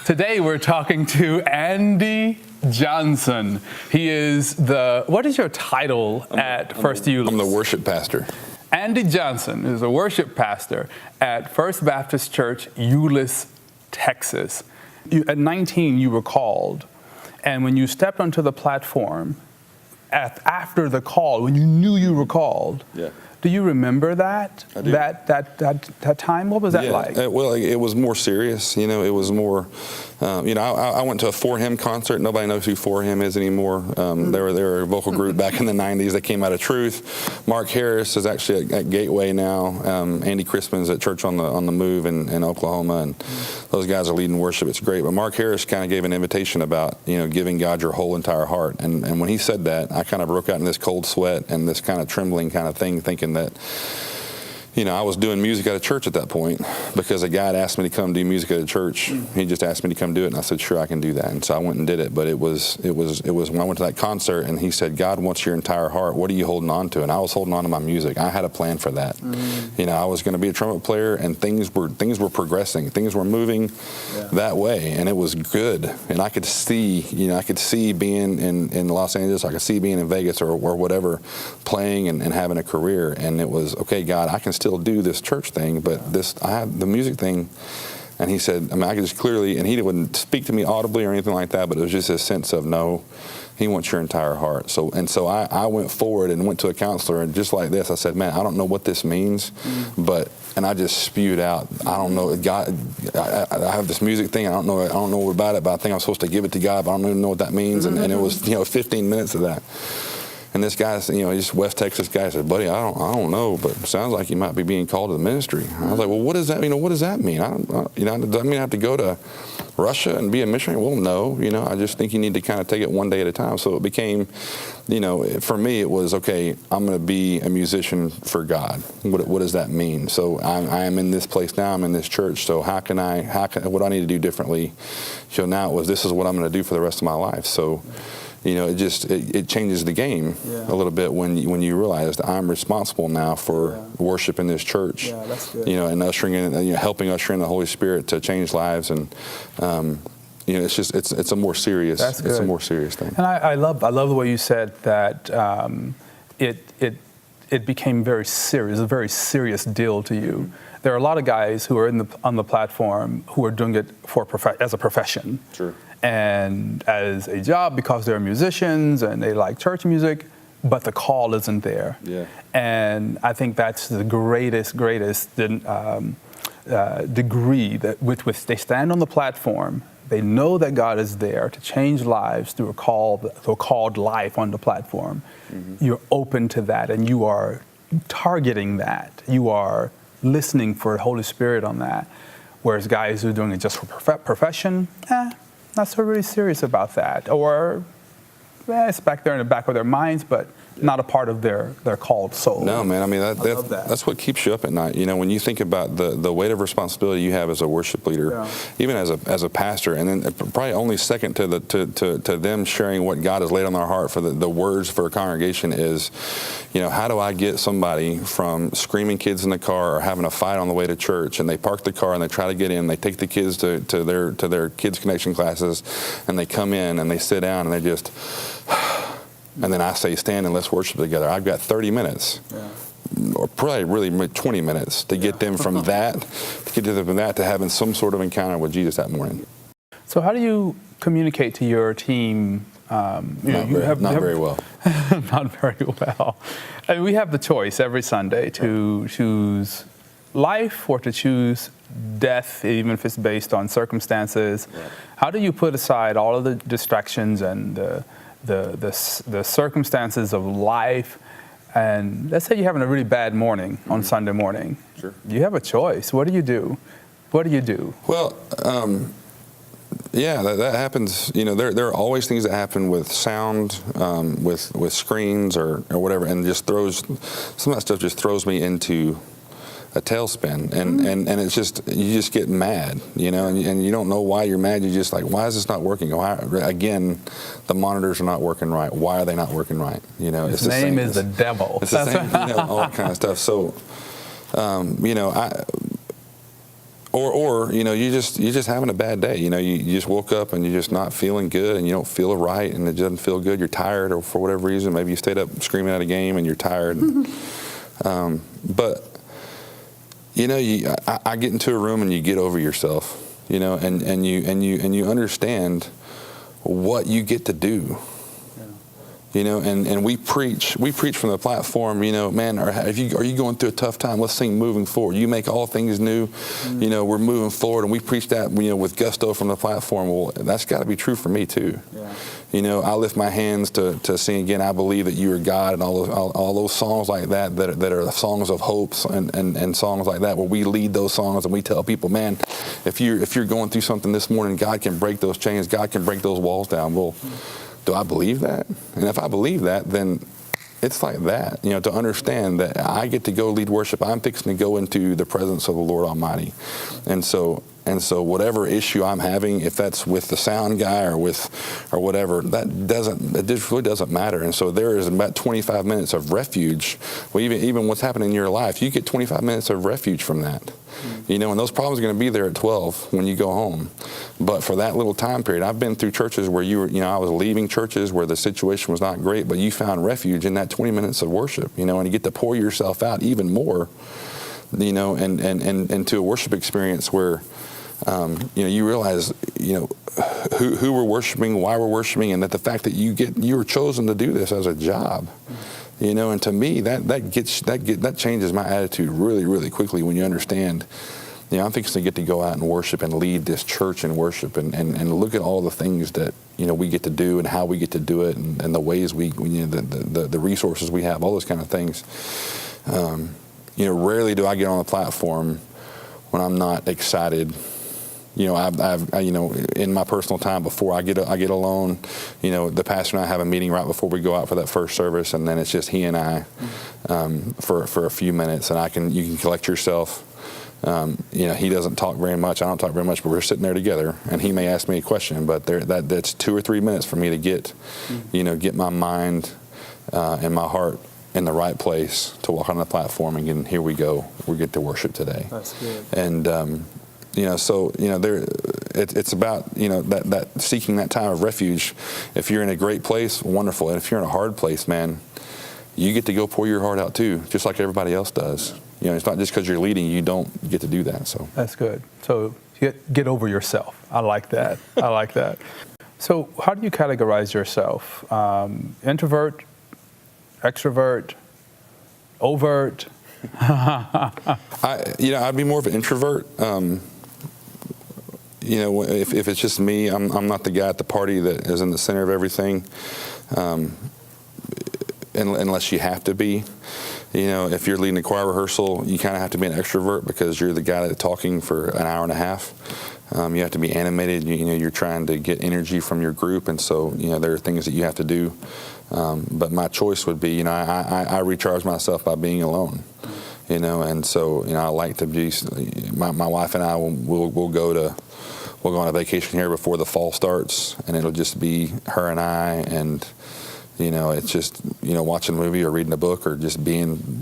Today we're talking to Andy Johnson. He is what is your title at First Euless? I'm the worship pastor. Andy Johnson is a worship pastor at First Baptist Church, Euless, Texas. At 19, you were called, and when you stepped onto the platform, after the call, when you knew you were called, do you remember that? I do. That time? What was that like? Well, it was more serious. It was more. I went to a For Him concert. Nobody knows who For Him is anymore. They were a vocal group back in the '90s. They came out of Truth. Mark Harris is actually at Gateway now. Andy Crispin's at Church on the Move in Oklahoma, and those guys are leading worship. It's great. But Mark Harris kind of gave an invitation about giving God your whole entire heart. And when he said that, I kind of broke out in this cold sweat and this kind of trembling kind of thing, thinking that, I was doing music at a church at that point because a guy had asked me to come do music at a church. He just asked me to come do it, and I said, sure, I can do that. And so I went and did it. But it was when I went to that concert, and he said, God wants your entire heart. What are you holding on to? And I was holding on to my music. I had a plan for that. I was going to be a trumpet player, and things were progressing. Things were moving that way, and it was good. And I could see, being in Los Angeles. I could see being in Vegas or whatever, playing and having a career. And it was, okay, God, I can still do this church thing, but I have the music thing. And he said, I could just clearly, and he wouldn't speak to me audibly or anything like that, but it was just a sense of, no, he wants your entire heart. So I went forward and went to a counselor, and just like this, I said, man, I don't know what this means, and I just spewed out, I don't know, God, I have this music thing, I don't know about it, but I think I'm supposed to give it to God, but I don't even know what that means. And it was, 15 minutes of that. And this guy, he's West Texas guy, said, buddy, I don't know, but it sounds like you might be being called to the ministry. And I was like, well, what does that mean? What does that mean? Does that mean I have to go to Russia and be a missionary? Well, no, I just think you need to kind of take it one day at a time. So it became, for me, it was, okay, I'm going to be a musician for God. What does that mean? So I am in this place now, I'm in this church. So what do I need to do differently? So now this is what I'm going to do for the rest of my life. So, it changes the game a little bit when you realize that I'm responsible now for worship in this church. Yeah, that's good. And ushering in, helping usher in the Holy Spirit to change lives, and it's a more serious thing. And I love the way you said that it became very serious, a very serious deal to you. There are a lot of guys who are on the platform who are doing it as a profession. Sure. And as a job because they're musicians and they like church music, but the call isn't there. Yeah. And I think that's the greatest degree with which they stand on the platform. They know that God is there to change lives through a called life on the platform. You're open to that, and you are targeting that. You are listening for the Holy Spirit on that. Whereas guys who are doing it just for profession, not so really serious about that, or it's back there in the back of their minds, but not a part of their called soul. No, man. I mean, that's what keeps you up at night. When you think about the weight of responsibility you have as a worship leader, even as a pastor, and then probably only second to them sharing what God has laid on their heart for the words for a congregation is, how do I get somebody from screaming kids in the car or having a fight on the way to church, and they park the car and they try to get in, they take the kids to their kids connection classes, and they come in and they sit down and they just. And then I say, stand and let's worship together. I've got 30 minutes, or probably really 20 minutes to get them from that, to having some sort of encounter with Jesus that morning. So how do you communicate to your team? Not very well. Not very well. I mean, we have the choice every Sunday to choose life or to choose death, even if it's based on circumstances. How do you put aside all of the distractions and the circumstances of life, and let's say you're having a really bad morning on Sunday morning? Sure. You have a choice. What do you do? Well, that happens. There are always things that happen with sound, with screens or whatever, and some of that stuff just throws me into a tailspin, and it's just, you just get mad, and you don't know why you're mad. You're just like, why is this not working? Again, the monitors are not working right. Why are they not working right? His name is the devil. It's the same, all that kind of stuff. So, Or you know, you're just having a bad day. You know, you just woke up and you're just not feeling good, and you don't feel right, and it doesn't feel good. You're tired, or for whatever reason, maybe you stayed up screaming at a game and you're tired. But you know, I get into a room and you get over yourself. You know, and you understand what you get to do. You know, and we preach from the platform, you know, man, are you going through a tough time? Let's sing Moving Forward. You make all things new. You know, we're moving forward, and we preach that, you know, with gusto from the platform. Well, that's got to be true for me too. Yeah. You know, I lift my hands to sing again, I Believe That You Are God, and all those songs like that are songs of hopes and songs like that, where we lead those songs and we tell people, man, if you're going through something this morning, God can break those chains, God can break those walls down. Well, do I believe that? And if I believe that, then it's like that, you know, to understand that I get to go lead worship. I'm fixing to go into the presence of the Lord Almighty. And so whatever issue I'm having, if that's with the sound guy or whatever, it just really doesn't matter. And so there is about 25 minutes of refuge. Well, even what's happening in your life, you get 25 minutes of refuge from that. You know, and those problems are going to be there at 12 when you go home. But for that little time period, I've been through churches where I was leaving churches where the situation was not great, but you found refuge in that 20 minutes of worship, you know, and you get to pour yourself out even more, you know, and to a worship experience where, you know, you realize, you know, who we're worshiping, why we're worshiping, and that the fact that you were chosen to do this as a job. You know, and to me, that changes my attitude really, really quickly when you understand, you know, I'm fixing to get to go out and worship and lead this church in worship and look at all the things that, you know, we get to do and how we get to do it and the ways you know, the resources we have, all those kind of things. You know, rarely do I get on the platform when I'm not excited. You know, I you know, in my personal time before I get alone, you know, the pastor and I have a meeting right before we go out for that first service, and then it's just he and I for a few minutes, and you can collect yourself. You know, he doesn't talk very much, I don't talk very much, but we're sitting there together, and he may ask me a question, but that's 2 or 3 minutes for me to get my mind and my heart in the right place to walk on the platform, and here we go, we get to worship today. That's good. And you know, so, you know, it's about, you know, that seeking that time of refuge. If you're in a great place, wonderful. And if you're in a hard place, man, you get to go pour your heart out too, just like everybody else does. You know, it's not just because you're leading, you don't get to do that. So that's good. So get over yourself. I like that. I like that. So how do you categorize yourself? Introvert, extrovert, overt? I'd be more of an introvert. You know, if it's just me, I'm not the guy at the party that is in the center of everything, unless you have to be. You know, if you're leading a choir rehearsal, you kind of have to be an extrovert because you're the guy that's talking for an hour and a half. You have to be animated. You know, you're trying to get energy from your group, and so, you know, there are things that you have to do. But my choice would be, you know, I recharge myself by being alone. You know, and so, you know, I like to be. My wife and I will go on a vacation here before the fall starts, and it'll just be her and I, and, you know, it's just, you know, watching a movie or reading a book or just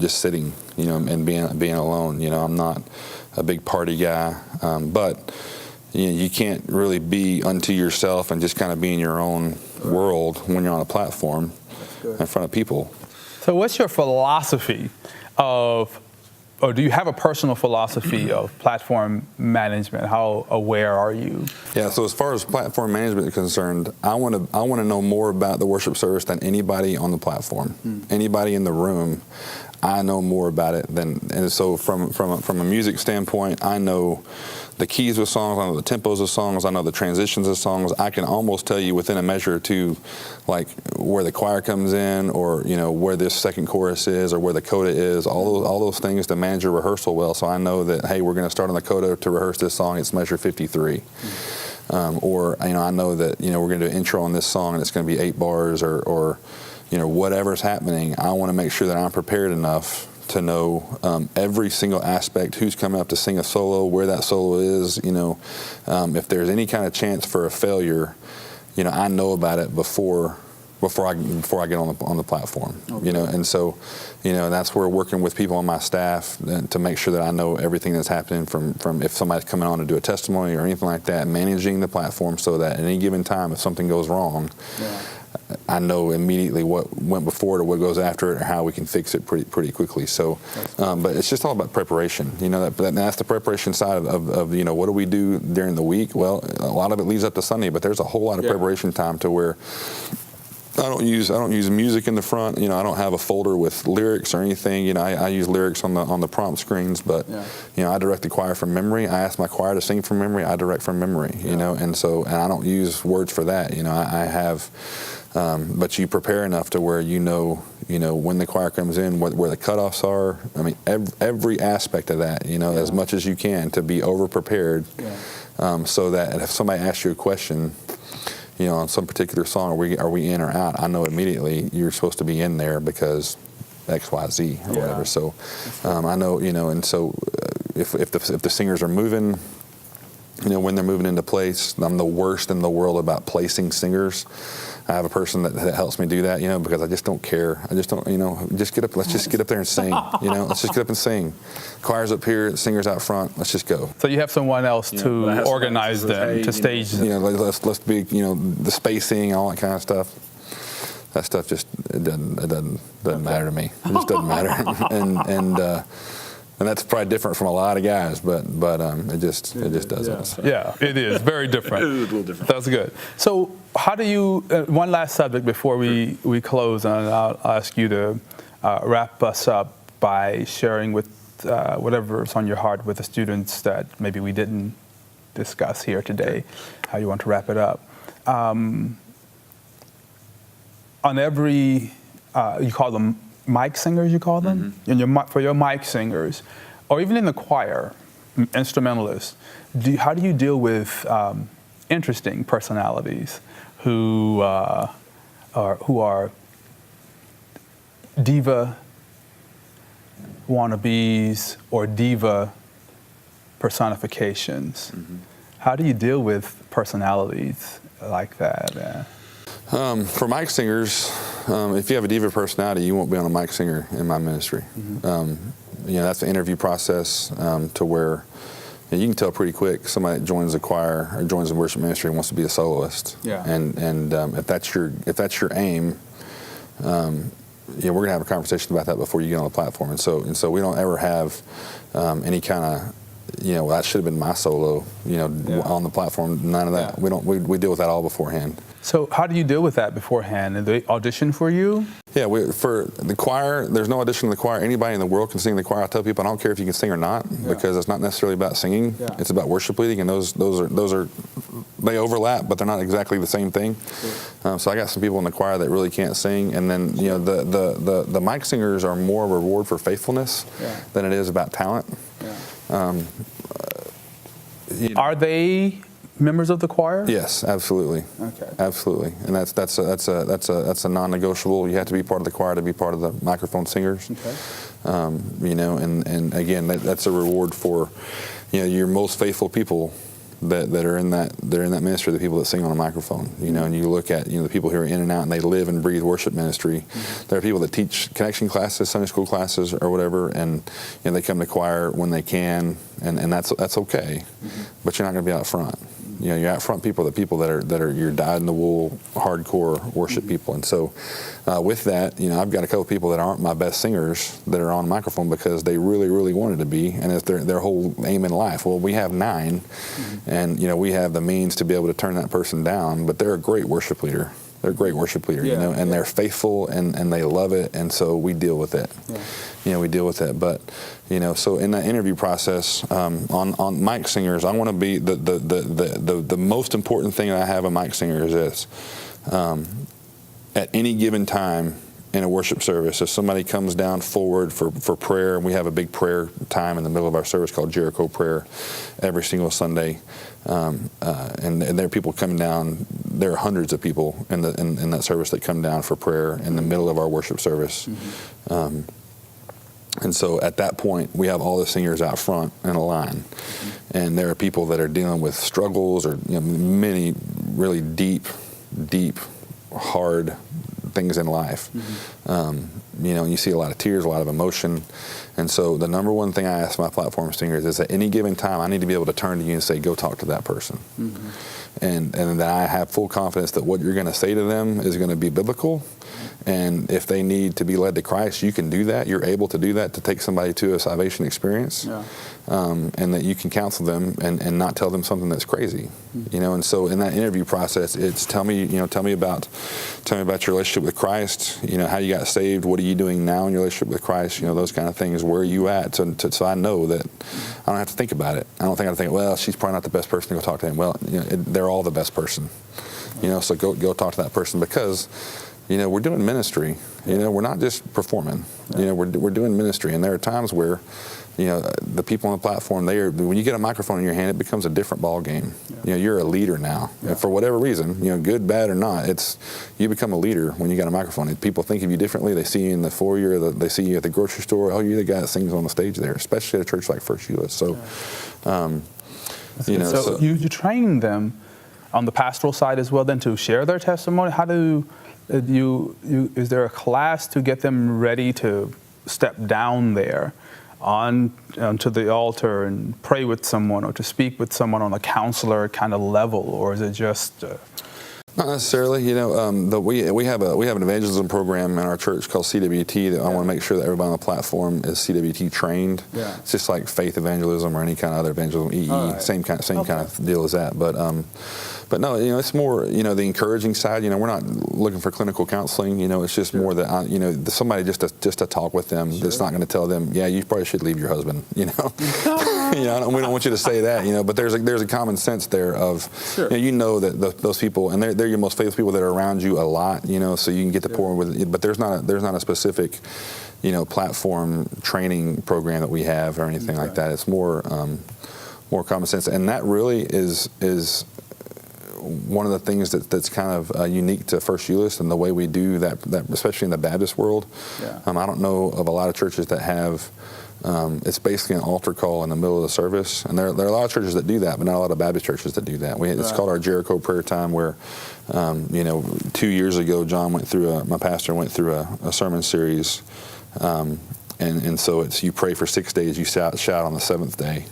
sitting, you know, and being alone. You know, I'm not a big party guy, but you know, you can't really be unto yourself and just kind of be in your own world when you're on a platform in front of people. So what's your philosophy or do you have a personal philosophy of platform management? How aware are you? Yeah, so as far as platform management is concerned, I want to know more about the worship service than anybody on the platform. Anybody in the room, I know more about it and so from a music standpoint, I know the keys of songs, I know the tempos of songs, I know the transitions of songs. I can almost tell you within a measure or two, like where the choir comes in, or, you know, where this second chorus is, or where the coda is. All those things to manage your rehearsal well. So I know that, hey, we're going to start on the coda to rehearse this song. It's measure 53. Or, you know, I know that, you know, we're going to do an intro on this song and it's going to be 8 bars, or you know, whatever's happening. I want to make sure that I'm prepared enough to know every single aspect, who's coming up to sing a solo, where that solo is, you know. If there's any kind of chance for a failure, you know, I know about it before before I get on the platform. Okay. And so, that's where working with people on my staff to make sure that I know everything that's happening from if somebody's coming on to do a testimony or anything like that, managing the platform so that at any given time, if something goes wrong, I know immediately what went before it or what goes after it or how we can fix it pretty quickly. So, but it's just all about preparation. That's the preparation side of what do we do during the week? Well, a lot of it leads up to Sunday, but there's a whole lot of preparation time to where I don't use music in the front. I don't have a folder with lyrics or anything. I use lyrics on the prompt screens, but I direct the choir from memory. I ask my choir to sing from memory. I direct from memory. And I don't use words for that. I have. But you prepare enough to where when the choir comes in, where the cutoffs are. I mean, every aspect of that, as much as you can to be over prepared, so that if somebody asks you a question, on some particular song, are we in or out? I know immediately you're supposed to be in there because X, Y, Z or whatever. So I know, and so if the singers are moving. When they're moving into place, I'm the worst in the world about placing singers. I have a person that helps me do that, because I just don't care. I just don't, just get up. Let's just get up there and sing. Let's just get up and sing. Choir's up here, singers out front. Let's just go. So you have someone else to organize them, to stage them. Let's be, the spacing, all that kind of stuff. That stuff just it doesn't matter to me. It just doesn't matter. And that's probably different from a lot of guys, but it just doesn't. So. Yeah, it is very different. It is a little different. That's good. So how do you? One last subject before we close, and I'll ask you to wrap us up by sharing with whatever's on your heart with the students that maybe we didn't discuss here today. How you want to wrap it up? On every, you call them mic singers, you call them? Mm-hmm. For your mic singers, or even in the choir, instrumentalists, how do you deal with interesting personalities who are diva wannabes or diva personifications? Mm-hmm. How do you deal with personalities like that? For mic singers, if you have a diva personality, you won't be on a mic singer in my ministry. Mm-hmm. That's the interview process to where you can tell pretty quick somebody that joins the choir or joins the worship ministry and wants to be a soloist. Yeah. And if that's your aim, we're gonna have a conversation about that before you get on the platform. And so we don't ever have any kind of that should have been my solo, on the platform. None of that. Yeah. We deal with that all beforehand. So how do you deal with that beforehand? Do they audition for you? Yeah, for the choir, there's no audition in the choir. Anybody in the world can sing in the choir. I tell people I don't care if you can sing or not, because it's not necessarily about singing. Yeah. It's about worship leading, and those are they overlap, but they're not exactly the same thing. Sure. So I got some people in the choir that really can't sing, and then the mic singers are more of a reward for faithfulness than it is about talent. Yeah. Are they members of the choir? Yes, absolutely. Okay. Absolutely, and that's a non-negotiable. You have to be part of the choir to be part of the microphone singers. Okay. And again, that's a reward for, your most faithful people that are in that ministry, the people that sing on a microphone. And you look at the people who are in and out and they live and breathe worship ministry. Mm-hmm. There are people that teach connection classes, Sunday school classes, or whatever, and they come to choir when they can, and that's okay. Mm-hmm. But you're not going to be out front. You're out front people, the people that are your dyed-in-the-wool, hardcore worship people. And so with that, I've got a couple of people that aren't my best singers that are on a microphone because they really, really wanted to be, and it's their whole aim in life. Well, we have 9, and we have the means to be able to turn that person down, but they're a great worship leader. They're a great worship leader, and they're faithful, and they love it, and so we deal with it. Yeah. We deal with it. But, so in that interview process, on mic singers, I want to be the most important thing that I have a mic singer is this. At any given time in a worship service, if somebody comes down forward for prayer, and we have a big prayer time in the middle of our service called Jericho Prayer every single Sunday, and there are people coming down. There are hundreds of people in that service that come down for prayer in the middle of our worship service. Mm-hmm. And so at that point, we have all the singers out front in a line. Mm-hmm. And there are people that are dealing with struggles or many really deep, hard things in life. You know, and you see a lot of tears, a lot of emotion. And so the number one thing I ask my platform singers is at any given time, I need to be able to turn to you and say, go talk to that person. And that I have full confidence that what you're going to say to them is going to be biblical. And if they need to be led to Christ, you can do that. You're able to do that, to take somebody to a salvation experience. And that you can counsel them and not tell them something that's crazy. You know, and so in that interview process, it's tell me about your relationship with Christ. You know, how you got saved. What are you doing now in your relationship with Christ? You know, those kind of things. Where are you at? So I know that I don't have to think about it. I don't think I have to think, well, she's probably not the best person to go talk to him. Well, you know, they're all the best person. You know, so go talk to that person, because you know, we're doing ministry. You know, we're not just performing. You know, we're doing ministry, and there are times where, you know, the people on the platform, when you get a microphone in your hand, it becomes a different ball game. You know, you're a leader now, and for whatever reason, you know, good, bad, or not, you become a leader when you got a microphone. And people think of you differently. They see you in the foyer, they see you at the grocery store. Oh, you're the guy that sings on the stage there, especially at a church like First Euless. So, you know, so you train them on the pastoral side as well, then, to share their testimony. How do is there a class to get them ready to step down there onto the altar and pray with someone, or to speak with someone on a counselor kind of level, or is it just? Not necessarily. You know, we have an evangelism program in our church called CWT that I want to make sure that everybody on the platform is CWT trained. It's just like faith evangelism or any kind of other evangelism. EE, same kind of deal as that. But no, you know, it's more, you know, the encouraging side. You know, we're not looking for clinical counseling. You know, it's just more that, you know, somebody just to talk with them that's not going to tell them, yeah, you probably should leave your husband. You know, you know, we don't want you to say that. You know, but there's a common sense there of, you know that those people, and they're your most faithful people that are around you a lot. You know, so you can get to pour with it. But there's not a specific, you know, platform training program that we have or anything like that. It's more common sense, and that really is one of the things that's kind of unique to First Euless and the way we do that, especially in the Baptist world. I don't know of a lot of churches that have, it's basically an altar call in the middle of the service. And there are a lot of churches that do that, but not a lot of Baptist churches that do that. It's called our Jericho prayer time, where, you know, 2 years ago, my pastor went through a sermon series. And so it's, you pray for 6 days, you shout on the seventh day,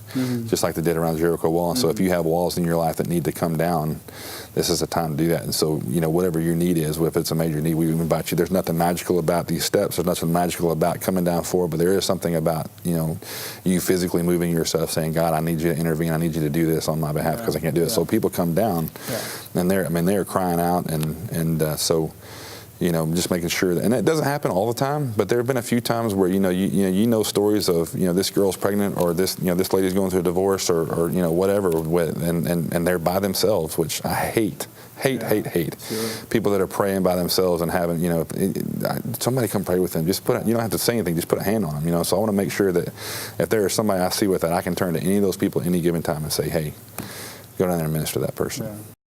just like they did around the Jericho wall. And so if you have walls in your life that need to come down, this is the time to do that. And so, you know, whatever your need is, if it's a major need, we invite you. There's nothing magical about these steps. There's nothing magical about coming down forward, but there is something about, you know, you physically moving yourself, saying, God, I need you to intervene. I need you to do this on my behalf, because I can't do it. So people come down, and they're crying out, and so, you know, just making sure that, and it doesn't happen all the time, but there have been a few times where, you know stories of, you know, this girl's pregnant, or this lady's going through a divorce, or you know, whatever, and they're by themselves, which I hate. People that are praying by themselves and having, you know, somebody come pray with them. Just you don't have to say anything, just put a hand on them, you know. So I want to make sure that if there is somebody I see with that, I can turn to any of those people at any given time and say, hey, go down there and minister to that person.